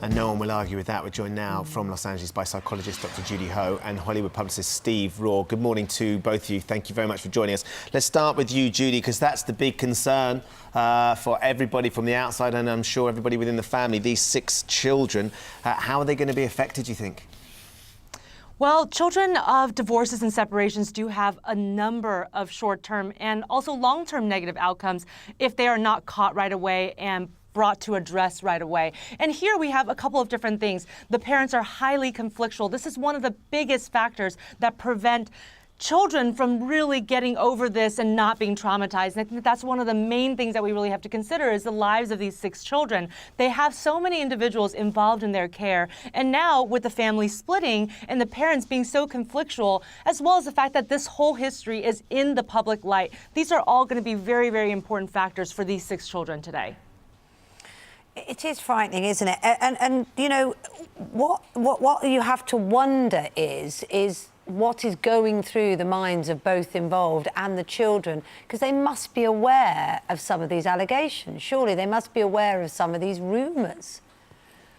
And no one will argue with that. We're joined now from Los Angeles by psychologist Dr. Judy Ho and Hollywood publicist Steve Raw. Good morning to both of you. Thank you very much for joining us. Let's start with you, Judy, because that's the big concern for everybody from the outside, and I'm sure everybody within the family. These 6 children, how are they going to be affected, do you think? Well, children of divorces and separations do have a number of short-term and also long-term negative outcomes if they are not caught right away and brought to address right away. And here we have a couple of different things. The parents are highly conflictual. This is one of the biggest factors that prevent children from really getting over this and not being traumatized. And I think that's one of the main things that we really have to consider is the lives of these 6 children. They have so many individuals involved in their care. And now with the family splitting and the parents being so conflictual, as well as the fact that this whole history is in the public light, these are all going to be very, very important factors for these 6 children today. It is frightening, isn't it? And you know, what you have to wonder is what is going through the minds of both involved and the children, because they must be aware of some of these allegations. Surely they must be aware of some of these rumours.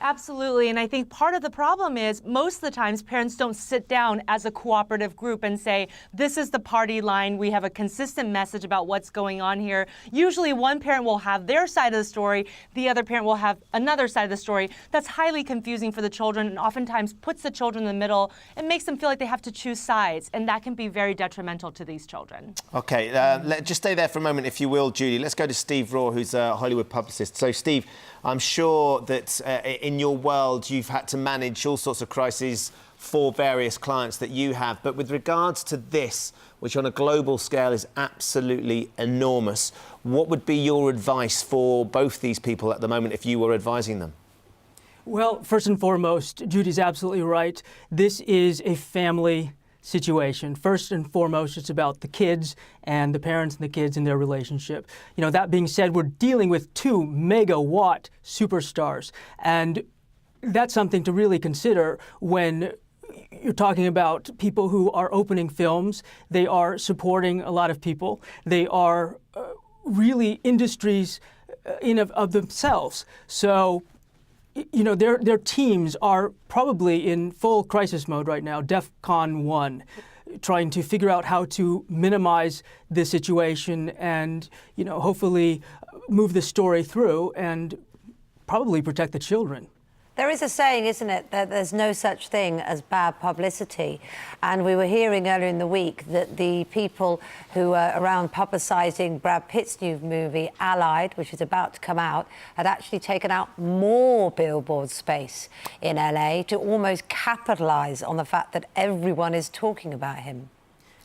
Absolutely, and I think part of the problem is most of the times parents don't sit down as a cooperative group and say, this is the party line, we have a consistent message about what's going on here. Usually one parent will have their side of the story, the other parent will have another side of the story. That's highly confusing for the children and oftentimes puts the children in the middle and makes them feel like they have to choose sides, and that can be very detrimental to these children. OK, just stay there for a moment, if you will, Judy. Let's go to Steve Raw, who's a Hollywood publicist. So, Steve, I'm sure that in your world you've had to manage all sorts of crises for various clients that you have. But with regards to this, which on a global scale is absolutely enormous, what would be your advice for both these people at the moment if you were advising them? Well, first and foremost, Judy's absolutely right. This is a family situation. First and foremost, it's about the kids and the parents and the kids and their relationship. You know, that being said, we're dealing with 2 megawatt superstars, and that's something to really consider when you're talking about people who are opening films. They are supporting a lot of people. They are really industries in of themselves. So, you know, their teams are probably in full crisis mode right now, DEFCON 1, trying to figure out how to minimize the situation and, you know, hopefully move the story through and probably protect the children. There is a saying, isn't it, that there's no such thing as bad publicity. And we were hearing earlier in the week that the people who are around publicising Brad Pitt's new movie, Allied, which is about to come out, had actually taken out more billboard space in LA to almost capitalise on the fact that everyone is talking about him.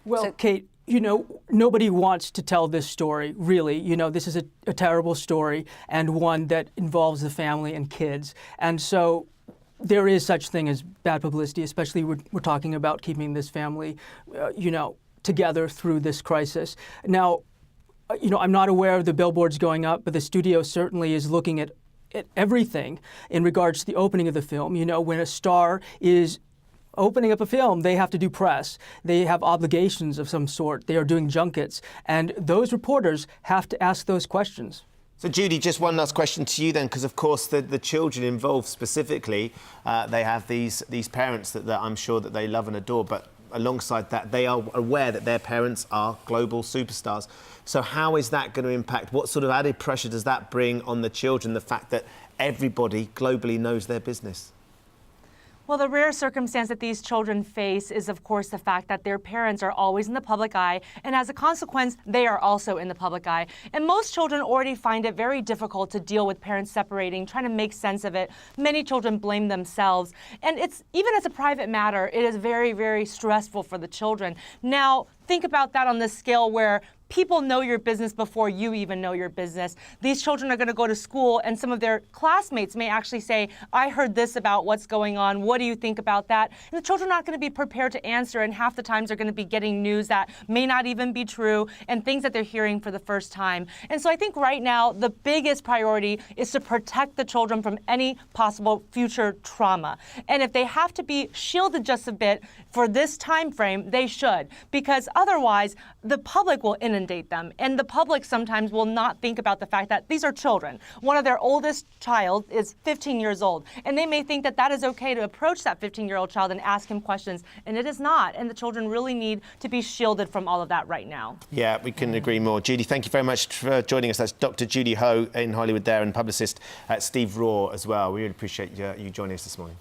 Well, so, Kate, you know, nobody wants to tell this story, really. You know, this is a terrible story and one that involves the family and kids. And so there is such thing as bad publicity, especially we're talking about keeping this family, you know, together through this crisis. Now, you know, I'm not aware of the billboards going up, but the studio certainly is looking at everything in regards to the opening of the film. You know, when a star is opening up a film, they have to do press. They have obligations of some sort. They are doing junkets. And those reporters have to ask those questions. So, Judy, just one last question to you then, because, of course, the children involved specifically, they have these parents that I'm sure that they love and adore, but alongside that, they are aware that their parents are global superstars. So how is that going to impact? What sort of added pressure does that bring on the children, the fact that everybody globally knows their business? Well, the rare circumstance that these children face is, of course, the fact that their parents are always in the public eye, and as a consequence, they are also in the public eye. And most children already find it very difficult to deal with parents separating, trying to make sense of it. Many children blame themselves. And it's, even as a private matter, it is very, very stressful for the children. Now, think about that on the scale where people know your business before you even know your business. These children are going to go to school and some of their classmates may actually say, I heard this about what's going on. What do you think about that? And the children are not going to be prepared to answer, and half the times they're going to be getting news that may not even be true and things that they're hearing for the first time. And so I think right now the biggest priority is to protect the children from any possible future trauma. And if they have to be shielded just a bit for this time frame, they should. Because otherwise, the public will inundate them. And the public sometimes will not think about the fact that these are children. One of their oldest child is 15 years old. And they may think that that is okay to approach that 15-year-old child and ask him questions. And it is not. And the children really need to be shielded from all of that right now. Yeah, we couldn't agree more. Judy, thank you very much for joining us. That's Dr. Judy Ho in Hollywood there, and publicist Steve Raw as well. We really appreciate you joining us this morning.